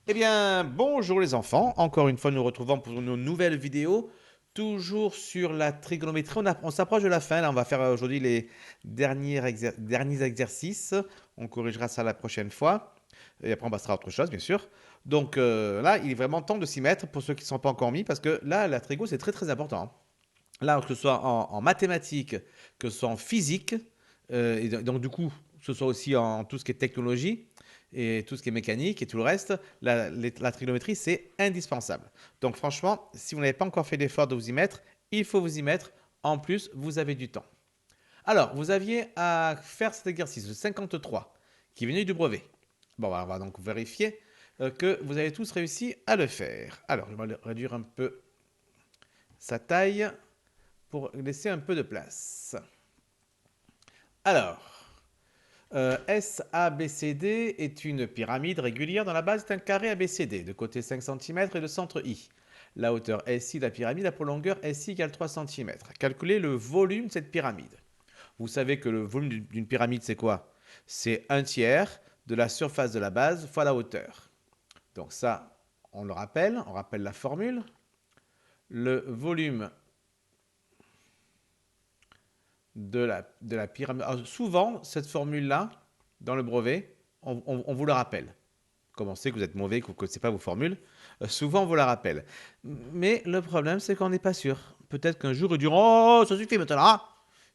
Eh bien, bonjour les enfants. Encore une fois, nous nous retrouvons pour une nouvelle vidéo, toujours sur la trigonométrie. On s'approche de la fin. Là, on va faire aujourd'hui les derniers exercices. On corrigera ça la prochaine fois. Et après, on passera à autre chose, bien sûr. Donc là, il est vraiment temps de s'y mettre pour ceux qui ne sont pas encore mis, parce que là, la trigo, c'est très très important. Là, que ce soit en mathématiques, que ce soit en physique, et donc du coup, que ce soit aussi en tout ce qui est technologie et tout ce qui est mécanique et tout le reste, la trigonométrie, c'est indispensable. Donc franchement, si vous n'avez pas encore fait l'effort de vous y mettre, il faut vous y mettre. En plus, vous avez du temps. Alors, vous aviez à faire cet exercice de 53 qui est venu du brevet. Bon, on va donc vérifier que vous avez tous réussi à le faire. Alors, je vais réduire un peu sa taille pour laisser un peu de place. Alors, SABCD est une pyramide régulière dont la base est un carré ABCD, de côté 5 cm et de centre I. La hauteur SI de la pyramide a pour longueur SI égale 3 cm. Calculez le volume de cette pyramide. Vous savez que le volume d'une pyramide, c'est quoi? C'est un tiers de la surface de la base fois la hauteur. Donc ça, on le rappelle, on rappelle la formule. Le volume de la pyramide. Alors, souvent, cette formule-là, dans le brevet, on vous la rappelle. Comme on sait que vous êtes mauvais, que vous ne connaissez pas vos formules, souvent on vous la rappelle. Mais le problème, c'est qu'on n'est pas sûr. Peut-être qu'un jour, ils diront: Oh, ça suffit maintenant, hein.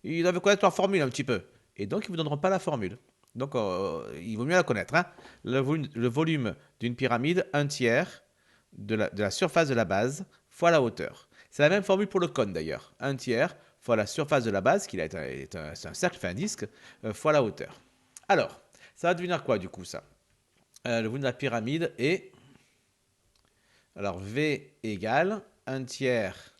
Ils doivent connaître leur formule un petit peu. Et donc, ils ne vous donneront pas la formule. Donc, il vaut mieux la connaître, hein. Le volume d'une pyramide, un tiers de la surface de la base fois la hauteur. C'est la même formule pour le cône d'ailleurs. Un tiers fois la surface de la base, qui c'est un cercle, fait un disque, fois la hauteur. Alors, ça va devenir quoi du coup ça? Le volume de la pyramide est, alors V égale un tiers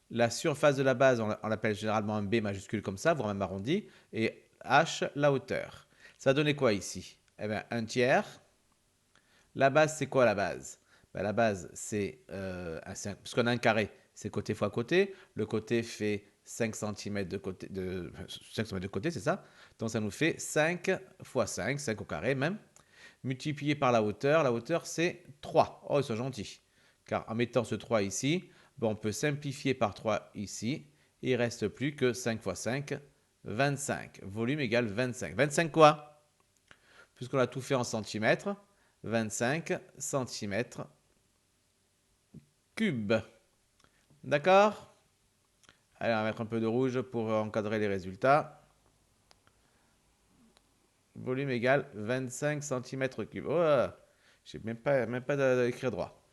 la surface de la base, on l'appelle généralement un B majuscule comme ça, voire même arrondi, et H la hauteur. Ça va donner quoi ici? Eh bien, un tiers. La base, c'est quoi la base? Ben, la base, c'est parce qu'on a un carré, c'est côté fois côté. Le côté fait 5 cm de côté, 5 cm de côté, c'est ça. Donc ça nous fait 5 fois 5, 5 au carré même, multiplié par la hauteur c'est 3. Oh, ils sont gentils. Car en mettant ce 3 ici, bon, on peut simplifier par 3 ici. Et il ne reste plus que 5 fois 5, 25. Volume égale 25. 25 quoi? Puisqu'on a tout fait en centimètres, 25 centimètres cubes. D'accord? Allez, on va mettre un peu de rouge pour encadrer les résultats. Volume égale 25 centimètres cubes. Oh, je n'ai même pas d'écrire droit.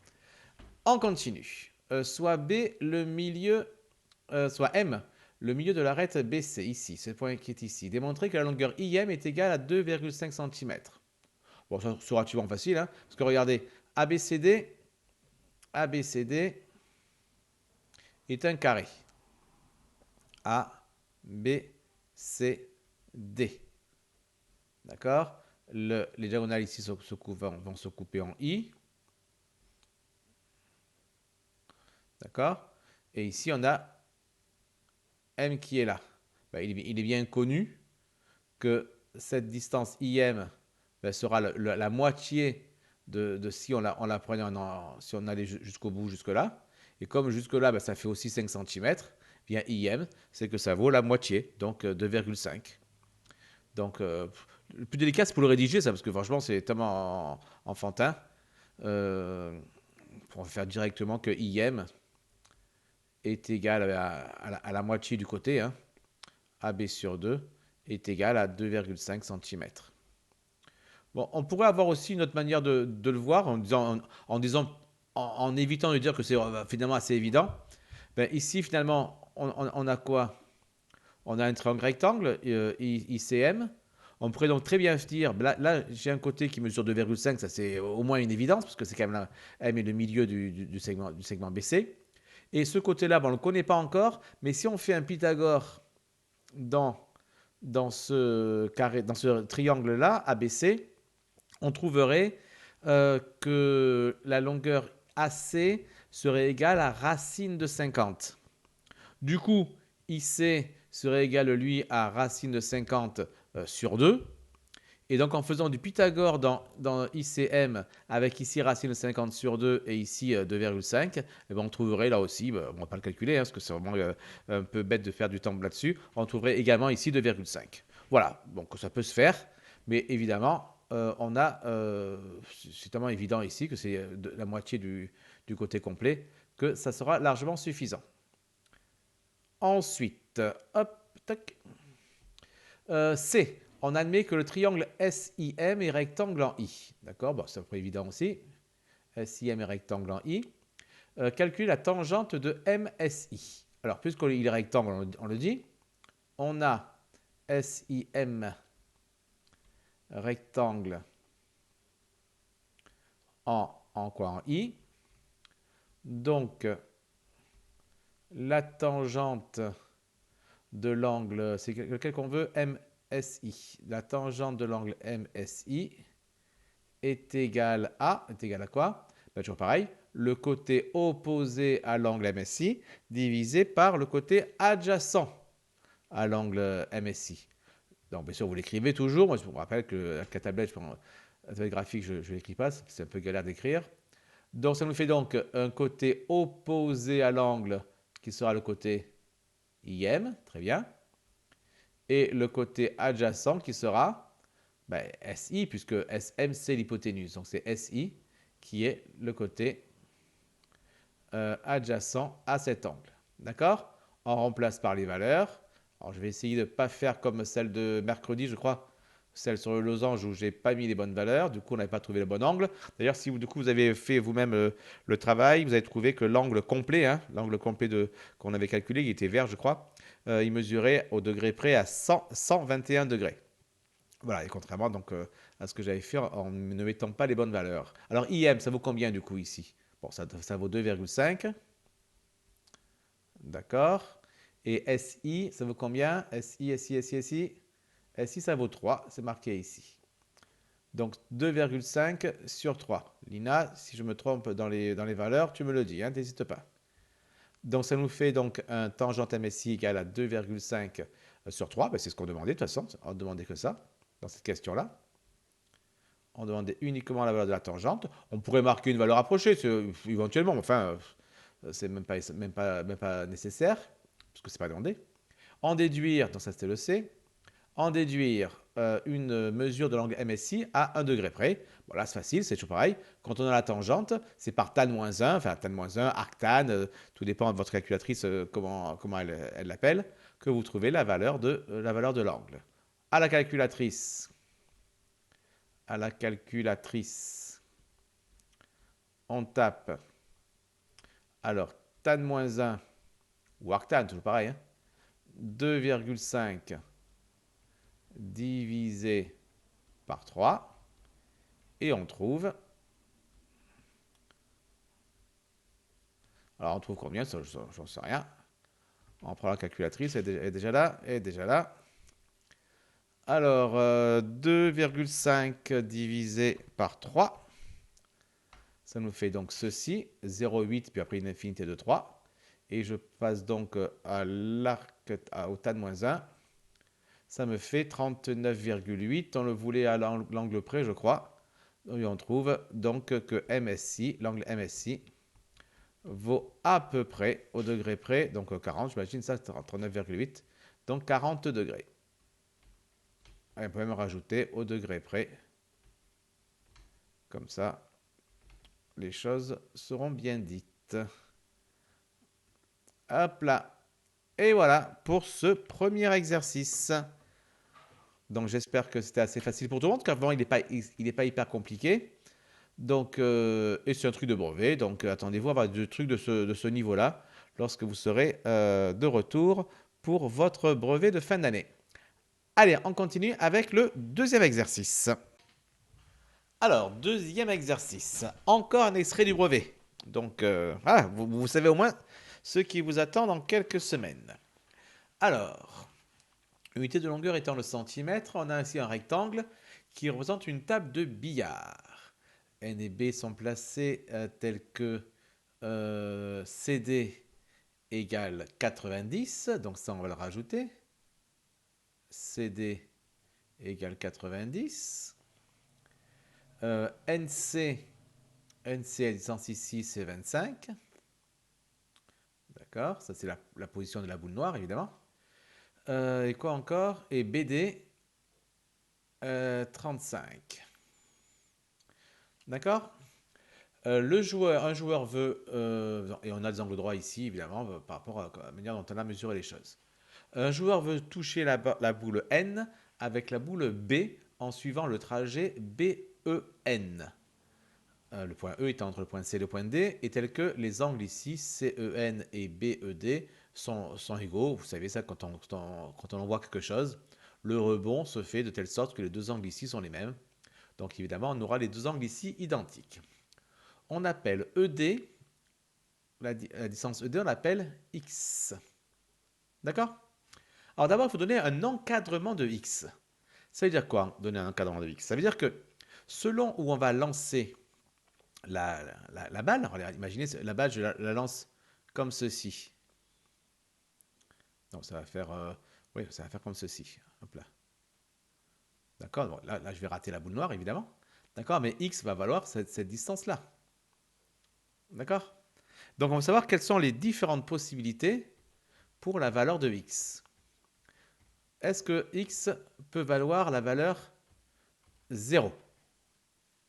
On continue. Soit B, le milieu, soit M, le milieu de l'arête BC, ici, ce point qui est ici. Démontrer que la longueur IM est égale à 2,5 cm. Bon, ça sera relativement facile, hein, parce que regardez, ABCD, ABCD est un carré. A, B, C, D. D'accord? Les diagonales ici vont se couper en I. D'accord? Et ici, on a M qui est là. Ben, il est bien connu que cette distance IM ben, sera la moitié de si on la prenait si on allait jusqu'au bout, jusque-là. Et comme jusque-là, ben, ça fait aussi 5 cm, bien IM, c'est que ça vaut la moitié, donc 2,5. Donc, le plus délicat, c'est pour le rédiger, ça, parce que franchement, c'est tellement enfantin. On va faire directement que IM est égal à la moitié du côté, hein, AB sur 2, est égal à 2,5 cm. Bon, on pourrait avoir aussi une autre manière de le voir en évitant de dire que c'est finalement assez évident. Ben, ici, finalement, on a quoi? On a un triangle rectangle, ICM. On pourrait donc très bien se dire, là j'ai un côté qui mesure 2,5, ça c'est au moins une évidence, parce que c'est quand même M est le milieu du segment BC. Et ce côté-là, bon, on ne le connaît pas encore, mais si on fait un Pythagore dans, dans ce carré, dans ce triangle-là, ABC, on trouverait que la longueur AC serait égale à racine de 50. Du coup, IC serait égal, lui, à racine de 50 sur 2. Et donc en faisant du Pythagore dans ICM avec ici racine de 50 sur 2 et ici 2,5, eh ben, on trouverait là aussi, on ne va pas le calculer parce que c'est vraiment un peu bête de faire du temps là-dessus, on trouverait également ici 2,5. Voilà, donc ça peut se faire, mais évidemment, c'est tellement évident ici que c'est la moitié du côté complet, que ça sera largement suffisant. Ensuite, hop, tac. C. On admet que le triangle SIM est rectangle en I. D'accord, bon, c'est un peu évident aussi. SIM est rectangle en I. Calcule la tangente de MSI. Alors, puisqu'il est rectangle, on le dit. On a SIM rectangle en quoi? En I. Donc, la tangente de l'angle, c'est lequel qu'on veut? MSI. La tangente de l'angle MSI est égale à quoi? Ben, toujours pareil, le côté opposé à l'angle MSI divisé par le côté adjacent à l'angle MSI. Donc, bien sûr, vous l'écrivez toujours. Moi, je vous rappelle que avec la tablette, la tablette graphique, je ne l'écris pas, c'est un peu galère d'écrire. Donc, ça nous fait donc un côté opposé à l'angle qui sera le côté IM, très bien, et le côté adjacent qui sera ben, SI, puisque SM c'est l'hypoténuse. Donc, c'est SI qui est le côté adjacent à cet angle. D'accord? On remplace par les valeurs. Alors, je vais essayer de ne pas faire comme celle de mercredi, je crois, celle sur le losange où j'ai pas mis les bonnes valeurs. Du coup, on n'avait pas trouvé le bon angle. D'ailleurs, si du coup, vous avez fait vous-même le travail, vous avez trouvé que l'angle complet, hein, l'angle complet qu'on avait calculé, il était vert, je crois, il mesurait au degré près à 121 degrés. Voilà, et contrairement donc à ce que j'avais fait en ne mettant pas les bonnes valeurs. Alors IM, ça vaut combien du coup ici? Bon, ça vaut 2,5. D'accord. Et SI, ça vaut combien? SI, SI, SI, SI. SI, ça vaut 3, c'est marqué ici. Donc 2,5 sur 3. Lina, si je me trompe dans les valeurs, tu me le dis, hein, n'hésite pas. Donc ça nous fait donc un tangente MSI égale à 2,5 sur 3. Ben, c'est ce qu'on demandait de toute façon, on ne demandait que ça dans cette question-là. On demandait uniquement la valeur de la tangente. On pourrait marquer une valeur approchée, éventuellement, enfin, c'est même pas nécessaire, parce que c'est pas demandé. En déduire, donc ça c'était le C, en déduire une mesure de l'angle MSI à 1 degré près. Bon là c'est facile, c'est toujours pareil. Quand on a la tangente, c'est par tan-1, enfin tan-1, arctan, tout dépend de votre calculatrice, comment elle l'appelle, que vous trouvez la valeur de l'angle. À la calculatrice, on tape, alors tan-1, ou arctan, toujours pareil, hein, 2,5 divisé par 3, et on trouve, alors on trouve combien, ça j'en sais rien, on prend la calculatrice, elle est déjà là, alors 2,5 divisé par 3, ça nous fait donc ceci, 0,8 puis après une infinité de 3, et je passe donc au tan-1, ça me fait 39,8. On le voulait à l'angle près, je crois. Et on trouve donc que MSI, l'angle MSI, vaut à peu près, au degré près, donc 40, j'imagine ça, 39,8, donc 40 degrés. Et on peut même rajouter au degré près. Comme ça, les choses seront bien dites. Hop là. Et voilà pour ce premier exercice. Donc j'espère que c'était assez facile pour tout le monde, car vraiment il n'est pas hyper compliqué. Donc, et c'est un truc de brevet, donc attendez-vous à avoir des trucs de ce niveau-là lorsque vous serez de retour pour votre brevet de fin d'année. Allez, on continue avec le deuxième exercice. Alors, deuxième exercice, encore un extrait du brevet. Donc, voilà, vous savez au moins ce qui vous attend dans quelques semaines. Alors, unité de longueur étant le centimètre, on a ainsi un rectangle qui représente une table de billard. N et B sont placés tels que CD égale 90, donc ça on va le rajouter. CD égale 90. NC, NC, la distance ici, c'est 25. D'accord, ça c'est la position de la boule noire, évidemment. Et quoi encore? Et BD, 35. D'accord? Un joueur veut, et on a des angles droits ici, évidemment, par rapport à la manière dont on a mesuré les choses. Un joueur veut toucher la boule N avec la boule B en suivant le trajet BEN. Le point E étant entre le point C et le point D, et tel que les angles ici, CEN et BED, sont égaux. Vous savez ça quand on voit quelque chose. Le rebond se fait de telle sorte que les deux angles ici sont les mêmes. Donc évidemment, on aura les deux angles ici identiques. On appelle ED, la distance ED, on l'appelle X. D'accord? Alors d'abord, il faut donner un encadrement de X. Ça veut dire quoi, donner un encadrement de X? Ça veut dire que selon où on va lancer la balle, alors, imaginez, la balle, je la lance comme ceci. Donc ça va faire, oui, ça va faire comme ceci. Hop là. D'accord? Bon, là, je vais rater la boule noire, évidemment. D'accord? Mais X va valoir cette distance-là. D'accord? Donc on va savoir quelles sont les différentes possibilités pour la valeur de X. Est-ce que X peut valoir la valeur 0?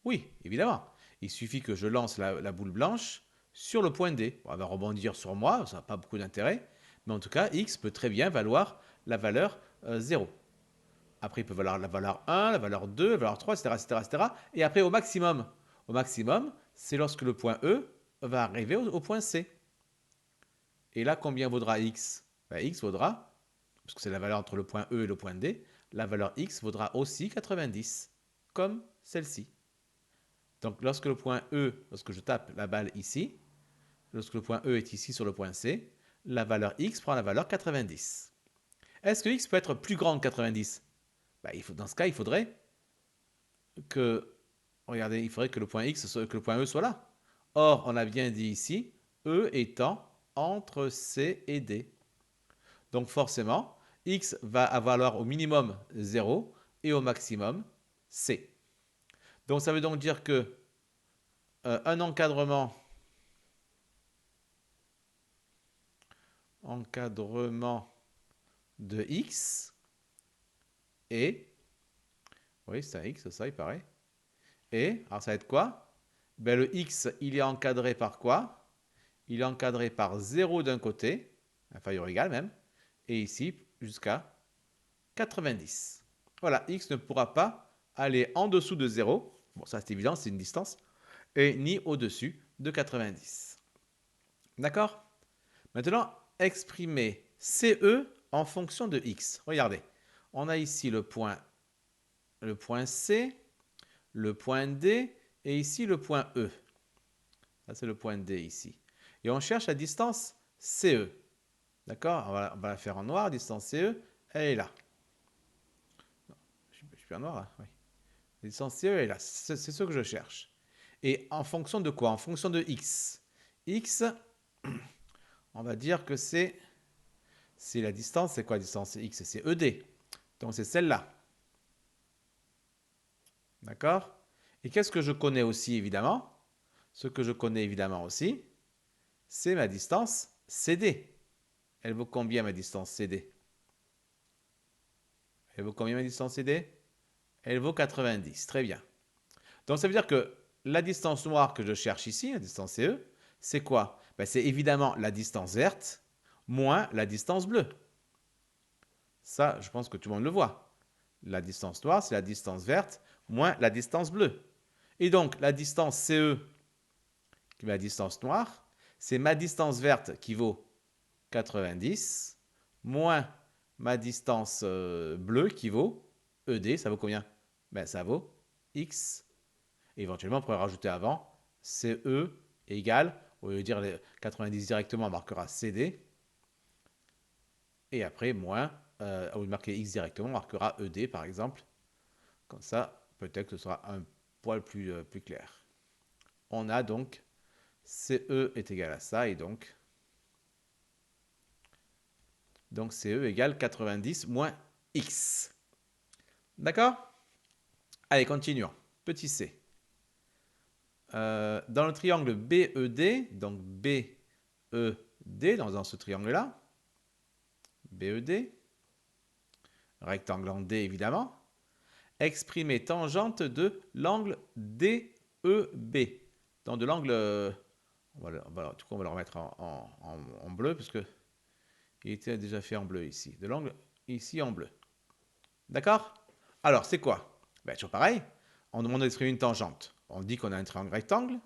Oui, évidemment. Il suffit que je lance la boule blanche sur le point D. Bon, elle va rebondir sur moi, ça n'a pas beaucoup d'intérêt. Mais en tout cas, X peut très bien valoir la valeur 0. Après, il peut valoir la valeur 1, la valeur 2, la valeur 3, etc., etc., etc. Et après, au maximum, c'est lorsque le point E va arriver au point C. Et là, combien vaudra X? X vaudra, parce que c'est la valeur entre le point E et le point D, la valeur X vaudra aussi 90, comme celle-ci. Donc lorsque le point E, lorsque je tape la balle ici, lorsque le point E est ici sur le point C, la valeur X prend la valeur 90. Est-ce que X peut être plus grand que 90? Dans ce cas, il faudrait que, regardez, il faudrait que le point X, que le point E soit là. Or, on a bien dit ici, E étant entre C et D. Donc forcément, X va valoir au minimum 0 et au maximum C. Donc ça veut donc dire que un encadrement de X et, oui c'est un X ça il paraît, et, alors ça va être quoi? Ben, le X il est encadré par quoi? Il est encadré par 0 d'un côté, inférieur ou égal même, et ici jusqu'à 90. Voilà, X ne pourra pas aller en dessous de 0, bon ça c'est évident, c'est une distance, et ni au-dessus de 90. D'accord? Maintenant, exprimer CE en fonction de X. Regardez, on a ici le point C, le point D et ici le point E. Ça, c'est le point D ici. Et on cherche la distance CE. D'accord? On va la faire en noir, distance CE, elle est là. Je suis en noir là? Oui. La distance CE est là. C'est ce que je cherche. Et en fonction de quoi? En fonction de X. X, on va dire que c'est la distance. C'est quoi la distance X? C'est ED. Donc c'est celle-là. D'accord? Et qu'est-ce que je connais aussi, évidemment? Ce que je connais évidemment aussi, c'est ma distance CD. Elle vaut combien ma distance CD? Elle vaut combien ma distance CD? Elle vaut 90. Très bien. Donc ça veut dire que la distance noire que je cherche ici, la distance CE, c'est quoi? C'est évidemment la distance verte moins la distance bleue. Ça, je pense que tout le monde le voit. La distance noire, c'est la distance verte moins la distance bleue. Et donc, la distance CE, qui est ma distance noire, c'est ma distance verte qui vaut 90, moins ma distance bleue qui vaut ED, ça vaut combien? Ça vaut X. Et éventuellement, on pourrait rajouter avant, CE égale, au lieu de dire les 90 directement, on marquera CD. Et après, moins, au lieu de marquer X directement, on marquera ED par exemple. Comme ça, peut-être que ce sera un poil plus clair. On a donc CE est égal à ça, et donc CE égale 90 moins X. D'accord? Allez, continuons. Petit c. Dans le triangle BED, donc BED, dans ce triangle-là, BED, rectangle en D évidemment, exprimer tangente de l'angle DEB. Donc de l'angle, du coup on va le remettre en bleu parce que il était déjà fait en bleu ici. De l'angle ici en bleu. D'accord? Alors c'est quoi? Ben, toujours pareil, on demande d'exprimer une tangente. On dit qu'on a un triangle rectangle.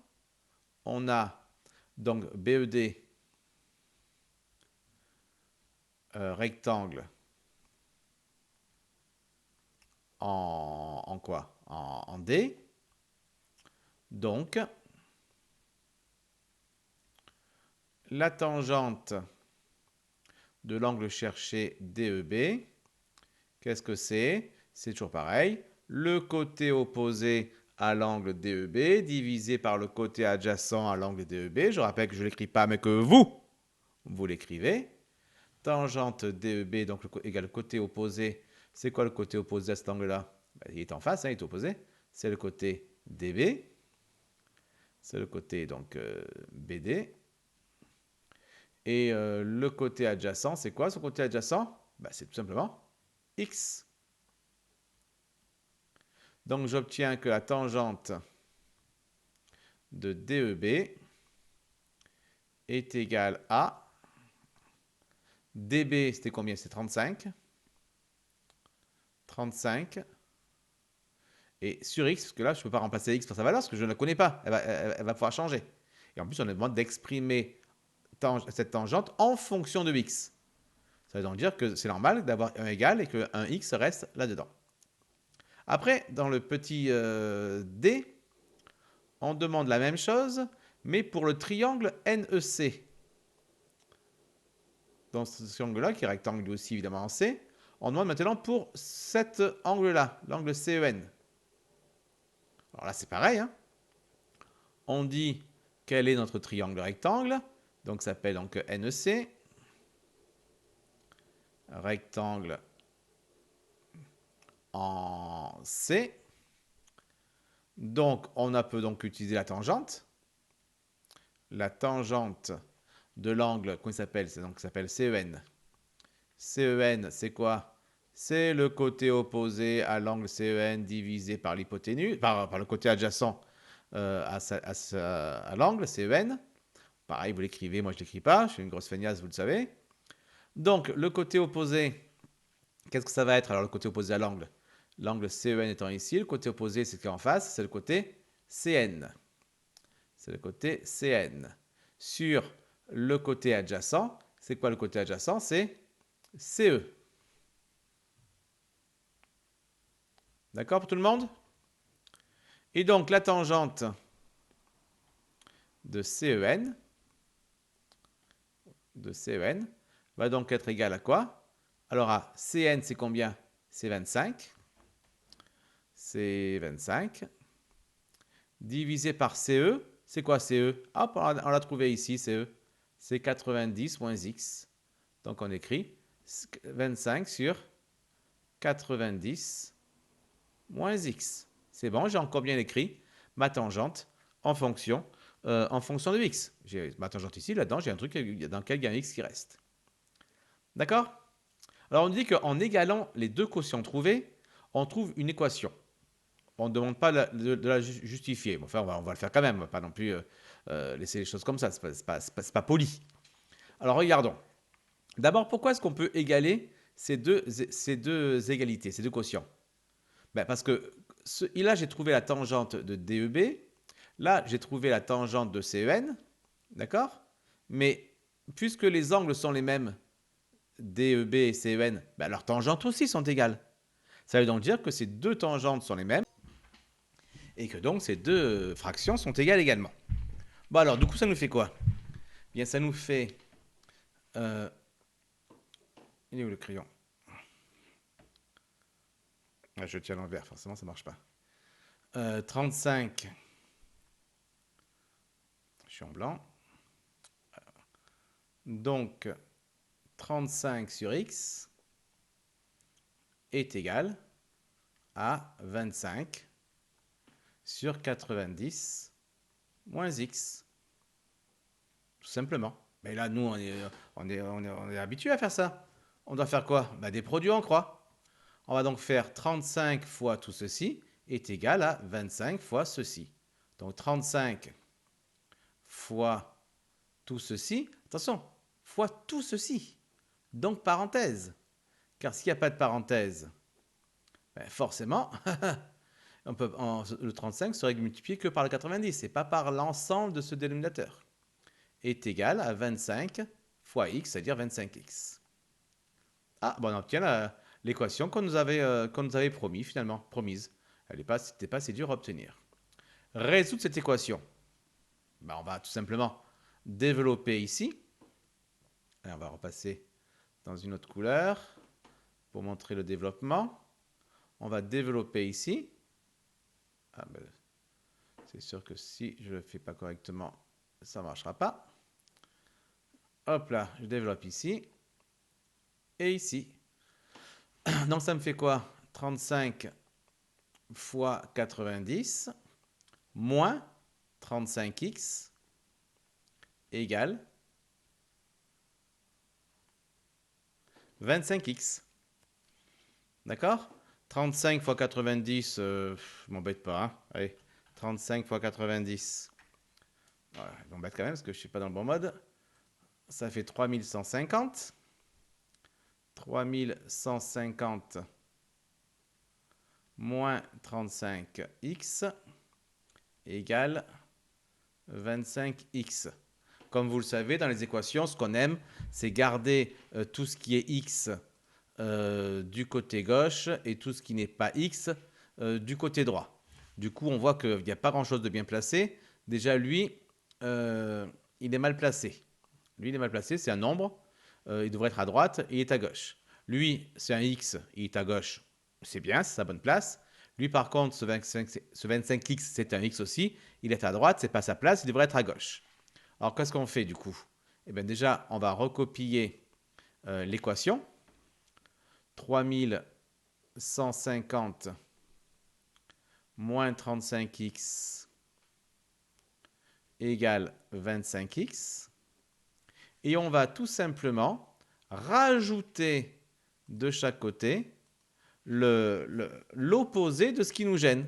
On a donc BED rectangle en quoi? En D. Donc, la tangente de l'angle cherché DEB, qu'est-ce que c'est? C'est toujours pareil. Le côté opposé à l'angle DEB divisé par le côté adjacent à l'angle DEB. Je rappelle que je ne l'écris pas, mais que vous l'écrivez. Tangente DEB, donc égale côté opposé. C'est quoi le côté opposé à cet angle-là? Ben, il est en face, hein, il est opposé. C'est le côté DB. C'est le côté donc BD. Et le côté adjacent, c'est quoi ce côté adjacent? Ben, c'est tout simplement X. Donc j'obtiens que la tangente de DEB est égale à DB, c'était combien? C'est 35. 35. Et sur X, parce que là, je ne peux pas remplacer X par sa valeur, parce que je ne la connais pas. Elle va pouvoir changer. Et en plus, on nous demande d'exprimer cette tangente en fonction de X. Ça veut donc dire que c'est normal d'avoir un égal et qu'un X reste là-dedans. Après, dans le petit D, on demande la même chose, mais pour le triangle NEC. Dans ce triangle-là, qui est rectangle aussi évidemment en C, on demande maintenant pour cet angle-là, l'angle CEN. Alors là, c'est pareil. Hein. On dit quel est notre triangle rectangle. Donc, ça s'appelle donc NEC. Rectangle en C. Donc, on peut donc utiliser la tangente. La tangente de l'angle, comment il s'appelle? Donc, ça s'appelle CEN. CEN, c'est quoi? C'est le côté opposé à l'angle CEN divisé par l'hypoténuse, par le côté adjacent à l'angle CEN. Pareil, vous l'écrivez, moi je ne l'écris pas, je suis une grosse feignasse, vous le savez. Donc, le côté opposé, qu'est-ce que ça va être alors le côté opposé à l'angle? L'angle CEN étant ici, le côté opposé, c'est ce qui est en face, c'est le côté CN. C'est le côté CN. Sur le côté adjacent, c'est quoi le côté adjacent? C'est CE. D'accord pour tout le monde? Et donc la tangente de CEN va donc être égale à quoi? Alors à CN, c'est combien? C'est 25. C'est 25. Divisé par CE, c'est quoi CE? Hop, on l'a trouvé ici, CE. C'est 90 moins X. Donc on écrit 25 sur 90 moins X. C'est bon, j'ai encore bien écrit ma tangente en fonction de X. J'ai ma tangente ici, là-dedans, j'ai un truc dans lequel il y a un X qui reste. D'accord? Alors on dit qu'en égalant les deux quotients trouvés, on trouve une équation. On ne demande pas de la justifier. Enfin, on va le faire quand même. On va pas non plus laisser les choses comme ça. C'est pas poli. Alors, regardons. D'abord, pourquoi est-ce qu'on peut égaler ces deux égalités, ces deux quotients? Ben, parce que là, j'ai trouvé la tangente de DEB. Là, j'ai trouvé la tangente de CEN. D'accord? Mais puisque les angles sont les mêmes, DEB et CEN, ben, leurs tangentes aussi sont égales. Ça veut donc dire que ces deux tangentes sont les mêmes et que donc ces deux fractions sont égales également. Bon alors, du coup, ça nous fait quoi? Bien, ça nous fait... il est où le crayon? Ah, je tiens l'envers, forcément ça marche pas. 35, je suis en blanc. Donc, 35 sur x est égal à 25 sur 90 moins x. Tout simplement. Mais là, nous, on est habitué à faire ça. On doit faire quoi? Des produits en croix. On va donc faire 35 fois tout ceci est égal à 25 fois ceci. Donc 35 fois tout ceci, attention, fois tout ceci. Donc parenthèse. Car s'il n'y a pas de parenthèse, forcément, le 35 serait multiplié que par le 90 et pas par l'ensemble de ce dénominateur. Est égal à 25 fois x, c'est-à-dire 25x. Ah, bon, on obtient l'équation qu'on nous avait promise. Elle n'était pas si dure à obtenir. Résoudre cette équation. On va tout simplement développer ici. Et on va repasser dans une autre couleur pour montrer le développement. On va développer ici. C'est sûr que si je ne le fais pas correctement, ça ne marchera pas. Hop là, je développe ici et ici. Donc ça me fait quoi? 35 fois 90 moins 35x égale 25x. D'accord? 35 fois 90, je m'embête pas. Hein. Allez, 35 fois 90. Voilà, je m'embête quand même parce que je ne suis pas dans le bon mode. Ça fait 3150. 3150 moins 35x égale 25x. Comme vous le savez, dans les équations, ce qu'on aime, c'est garder tout ce qui est x du côté gauche et tout ce qui n'est pas x du côté droit. Du coup, on voit qu'il n'y a pas grand-chose de bien placé. Déjà, lui, il est mal placé. Lui, il est mal placé, c'est un nombre. Il devrait être à droite, il est à gauche. Lui, c'est un x, il est à gauche. C'est bien, c'est sa bonne place. Lui, par contre, ce 25x, c'est un x aussi. Il est à droite, c'est pas sa place, il devrait être à gauche. Alors, qu'est-ce qu'on fait du coup? Eh bien, déjà, on va recopier l'équation. 3150 moins 35x égale 25x. Et on va tout simplement rajouter de chaque côté l'opposé de ce qui nous gêne.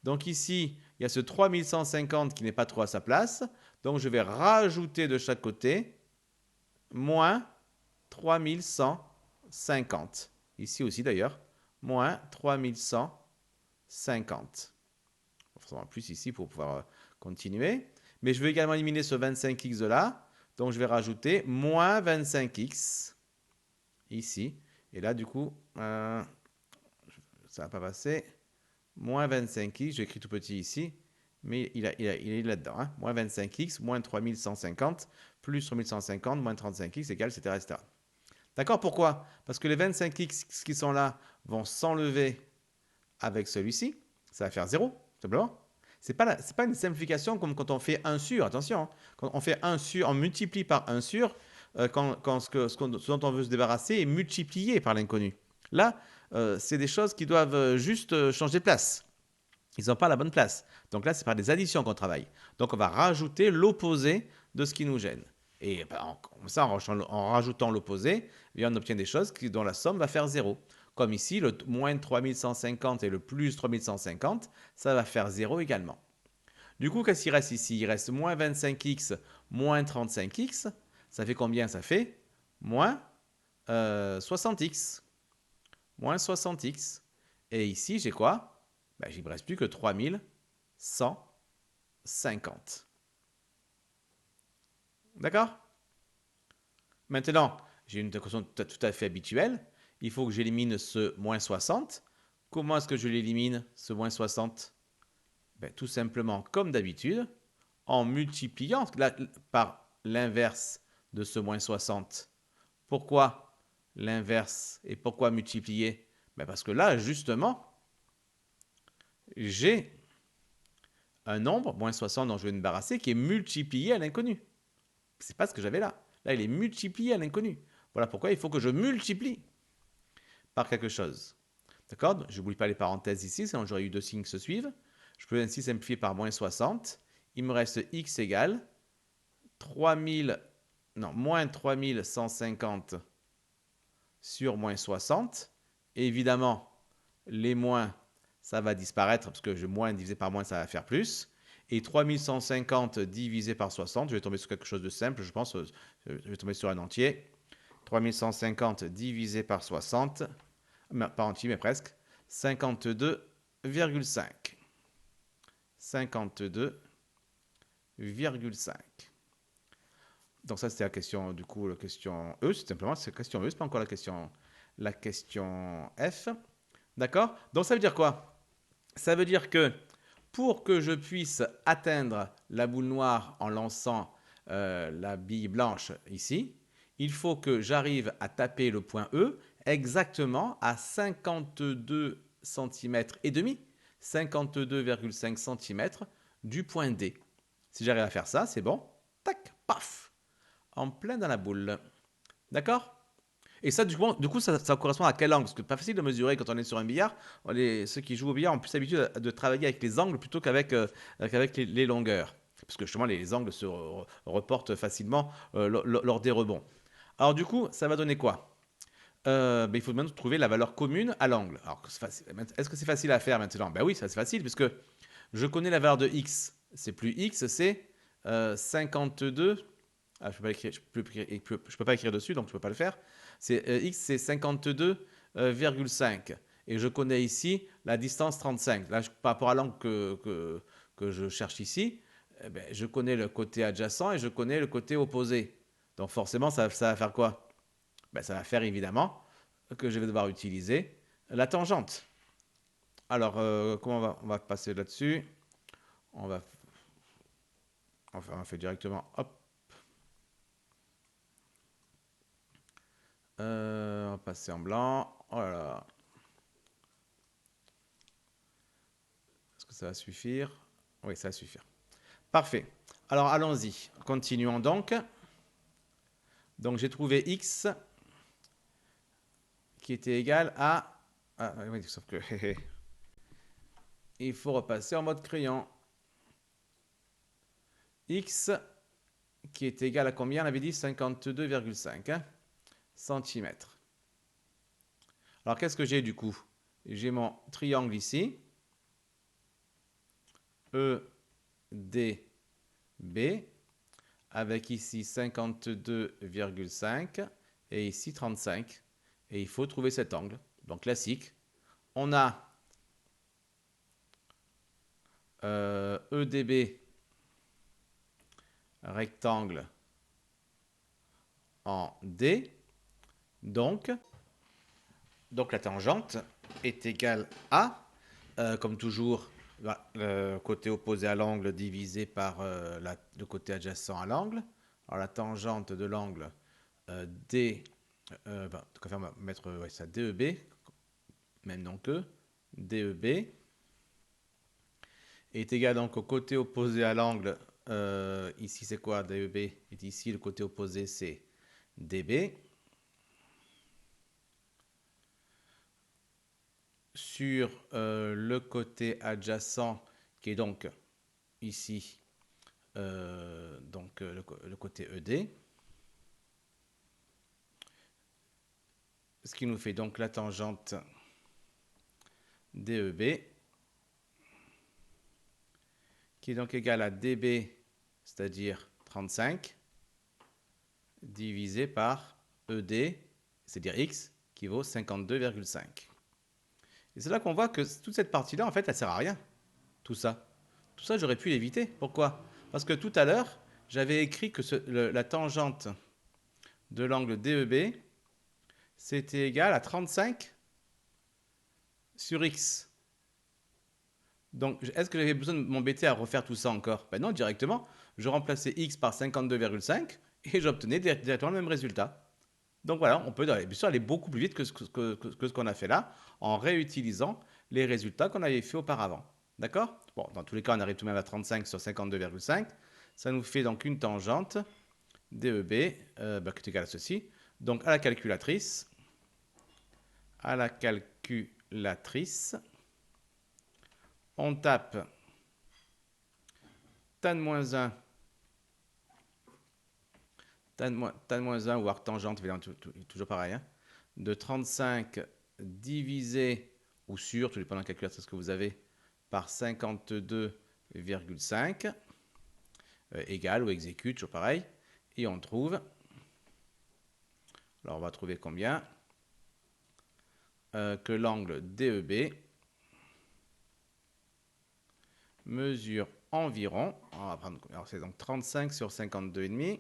Donc ici, il y a ce 3150 qui n'est pas trop à sa place. Donc je vais rajouter de chaque côté moins 3150. Ici aussi d'ailleurs, moins 3150. Forcément plus ici pour pouvoir continuer. Mais je vais également éliminer ce 25x de là. Donc je vais rajouter moins 25x ici. Et là, du coup, ça ne va pas passer. Moins 25x, j'ai écrit tout petit ici, mais il est là-dedans. Hein. Moins 25x, moins 3150, plus 3150, moins 35x, égale, etc. etc. D'accord? Pourquoi? Parce que les 25x qui sont là vont s'enlever avec celui-ci. Ça va faire 0, simplement. Ce n'est pas une simplification comme quand on fait 1 sur. Attention, hein. Quand on fait 1 sur, on multiplie par 1 sur, quand ce dont on veut se débarrasser est multiplié par l'inconnu. Là, c'est des choses qui doivent juste changer de place. Ils n'ont pas la bonne place. Donc là, c'est par des additions qu'on travaille. Donc on va rajouter l'opposé de ce qui nous gêne. Et comme ça, en rajoutant l'opposé, on obtient des choses dont la somme va faire 0. Comme ici, le moins 3150 et le plus 3150, ça va faire 0 également. Du coup, qu'est-ce qu'il reste ici? Il reste moins 25x moins 35x. Ça fait combien? Ça fait moins 60x. Moins 60x. Et ici, j'ai quoi? Il ne me reste plus que 3150. D'accord? Maintenant, j'ai une équation tout à fait habituelle. Il faut que j'élimine ce moins 60. Comment est-ce que je l'élimine, ce moins 60? Tout simplement, comme d'habitude, en multipliant par l'inverse de ce moins 60. Pourquoi l'inverse et pourquoi multiplier? Parce que là, justement, j'ai un nombre, moins 60 dont je vais me débarrasser, qui est multiplié à l'inconnu. Ce n'est pas ce que j'avais là. Là, il est multiplié à l'inconnu. Voilà pourquoi il faut que je multiplie par quelque chose. D'accord? Je n'oublie pas les parenthèses ici, sinon j'aurais eu deux signes qui se suivent. Je peux ainsi simplifier par moins 60. Il me reste x égale 3000, non, moins 3150 sur moins 60. Et évidemment, les moins, ça va disparaître parce que moins divisé par moins, ça va faire plus. Et 3150 divisé par 60, je vais tomber sur quelque chose de simple, je pense. Je vais tomber sur un entier. 3150 divisé par 60, pas entier, mais presque. 52,5. 52,5. Donc ça, c'était la question, du coup, la question E, c'est simplement la question E, c'est pas encore la question F. D'accord? Donc ça veut dire quoi? Ça veut dire que pour que je puisse atteindre la boule noire en lançant la bille blanche ici, il faut que j'arrive à taper le point E exactement à 52 cm et demi, 52,5 cm du point D. Si j'arrive à faire ça, c'est bon. Tac, paf, en plein dans la boule. D'accord? Et ça, du coup ça correspond à quel angle? Parce que c'est pas facile de mesurer quand on est sur un billard. Ceux qui jouent au billard ont plus l'habitude de travailler avec les angles plutôt qu'avec les longueurs. Parce que justement, les angles se reportent facilement lors des rebonds. Alors du coup, ça va donner quoi? Il faut maintenant trouver la valeur commune à l'angle. Alors, est-ce que c'est facile à faire maintenant? Ben oui, ça c'est facile, puisque je connais la valeur de x. C'est plus x, c'est 52. Ah, je ne peux pas écrire dessus, donc je ne peux pas le faire. X, c'est 52,5. Et je connais ici la distance 35. Là, par rapport à l'angle que je cherche ici, je connais le côté adjacent et je connais le côté opposé. Donc forcément, ça va faire quoi? Ça va faire évidemment que je vais devoir utiliser la tangente. Alors, comment on va passer là-dessus? On va fait directement, hop. On va passer en blanc. Oh là là. Est-ce que ça va suffire? Oui, ça va suffire. Parfait. Alors, allons-y. Continuons donc. Donc, j'ai trouvé x qui était égal à... Ah oui, sauf que... il faut repasser en mode crayon. X qui est égal à combien? On avait dit 52,5 centimètres. Alors, qu'est-ce que j'ai du coup? J'ai mon triangle ici. EDB avec ici 52,5 et ici 35. Et il faut trouver cet angle. Donc classique. On a EDB rectangle en D. Donc la tangente est égale à, comme toujours, le côté opposé à l'angle divisé par le côté adjacent à l'angle. Alors la tangente de l'angle D, on va mettre ça DEB, même nom que DEB, est égal donc au côté opposé à l'angle. Ici c'est quoi? DEB est ici, le côté opposé c'est DB. Sur le côté adjacent qui est donc ici le côté ED, ce qui nous fait donc la tangente DEB qui est donc égale à DB, c'est-à-dire 35, divisé par ED, c'est-à-dire X, qui vaut 52,5. Et c'est là qu'on voit que toute cette partie-là, en fait, elle ne sert à rien. Tout ça. Tout ça, j'aurais pu l'éviter. Pourquoi? Parce que tout à l'heure, j'avais écrit que la tangente de l'angle DEB, c'était égal à 35 sur X. Donc, est-ce que j'avais besoin de m'embêter à refaire tout ça encore? Ben non, directement, je remplaçais X par 52,5 et j'obtenais directement le même résultat. Donc voilà, on peut bien sûr aller beaucoup plus vite que ce qu'on a fait là, en réutilisant les résultats qu'on avait fait auparavant. D'accord? Bon, dans tous les cas, on arrive tout de même à 35 sur 52,5. Ça nous fait donc une tangente DEB qui est égale à ceci. Donc à la calculatrice, calculatrice. On tape tan moins 1, tan moins 1 ou arctangente, toujours pareil, hein, de 35 divisé ou sur, tout dépend de la calculatrice que vous avez, par 52,5 égal ou exécute, toujours pareil. Et on trouve, alors on va trouver combien que l'angle DEB mesure environ, on va prendre, alors c'est donc 35 sur 52,5,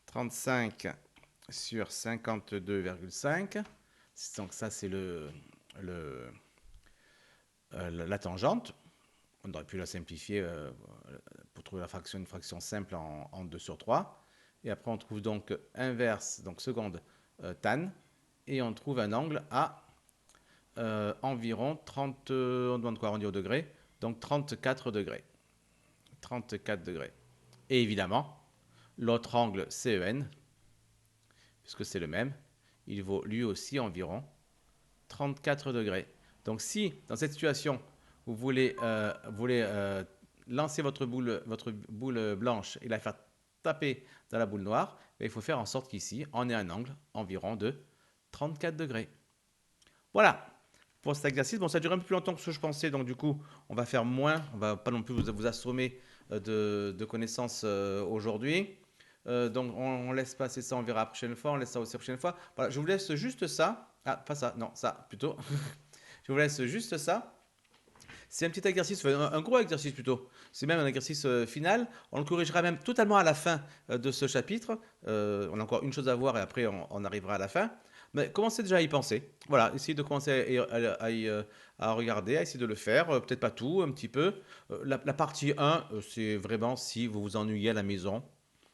35 sur 52,5, donc ça c'est la tangente. On aurait pu la simplifier pour trouver la fraction, une fraction simple en 2 sur 3. Et après, on trouve donc inverse, donc seconde tan. Et on trouve un angle à environ 30, on demande quoi, arrondir au degré, donc 34 degrés. 34 degrés. Et évidemment, l'autre angle CEN, puisque c'est le même, il vaut lui aussi environ 34 degrés. Donc si, dans cette situation, vous voulez lancer votre boule blanche et la faire taper dans la boule noire, il faut faire en sorte qu'ici, on ait un angle environ de 34 degrés. Voilà pour cet exercice. Bon, ça dure un peu plus longtemps que ce que je pensais, donc du coup, on va faire moins. On va pas non plus vous assommer de connaissances aujourd'hui. Donc, on laisse passer ça, on verra la prochaine fois. On laisse ça aussi la prochaine fois. Voilà, je vous laisse juste ça. Ah, pas ça, non, ça plutôt. Je vous laisse juste ça. C'est un petit exercice, un gros exercice plutôt. C'est même un exercice final. On le corrigera même totalement à la fin de ce chapitre. On a encore une chose à voir et après on arrivera à la fin. Mais commencez déjà à y penser. Voilà, essayez de commencer à regarder, à essayer de le faire. Peut-être pas tout, un petit peu. La partie 1, c'est vraiment si vous vous ennuyez à la maison.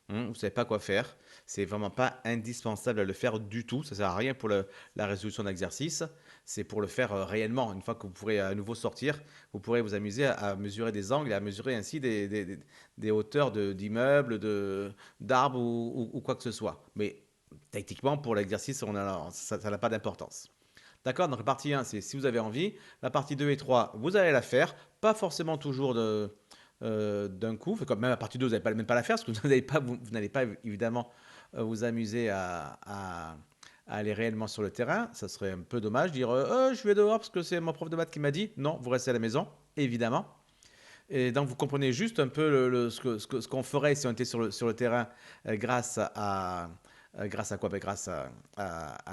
Vous ne savez pas quoi faire. C'est vraiment pas indispensable à le faire du tout. Ça ne sert à rien pour la résolution d'exercice. C'est pour le faire réellement. Une fois que vous pourrez à nouveau sortir, vous pourrez vous amuser à mesurer des angles et à mesurer ainsi des hauteurs d'immeubles, d'arbres ou quoi que ce soit. Mais techniquement, pour l'exercice, ça n'a pas d'importance. D'accord. Donc la partie 1, c'est si vous avez envie. La partie 2 et 3, vous allez la faire. Pas forcément toujours d'un coup. Comme même la partie 2, vous n'allez même pas la faire parce que vous n'allez pas évidemment vous amuser à aller réellement sur le terrain. Ça serait un peu dommage de dire je vais dehors parce que c'est mon prof de maths qui m'a dit. Non, vous restez à la maison, évidemment. Et donc vous comprenez juste un peu ce qu'on ferait si on était sur le terrain grâce à quoi? Grâce à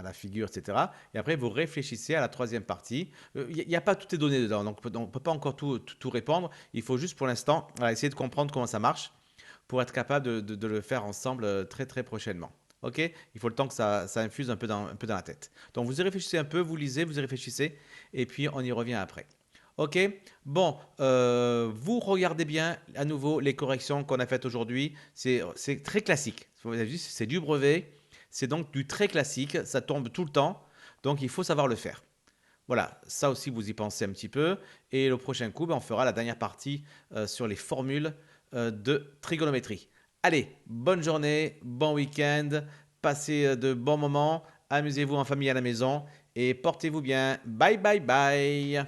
la figure, etc. Et après, vous réfléchissez à la troisième partie. Il n'y a pas toutes les données dedans, donc on ne peut pas encore tout répondre. Il faut juste pour l'instant essayer de comprendre comment ça marche pour être capable de le faire ensemble très très prochainement. Ok. Il faut le temps que ça infuse un peu dans la tête. Donc vous y réfléchissez un peu, vous lisez, vous y réfléchissez, et puis on y revient après. Ok. Bon, vous regardez bien à nouveau les corrections qu'on a faites aujourd'hui. C'est très classique. Vous avez vu, c'est du brevet. C'est donc du très classique. Ça tombe tout le temps. Donc il faut savoir le faire. Voilà, ça aussi vous y pensez un petit peu. Et le prochain coup, on fera la dernière partie sur les formules de trigonométrie. Allez, bonne journée, bon week-end, passez de bons moments, amusez-vous en famille à la maison et portez-vous bien. Bye bye bye.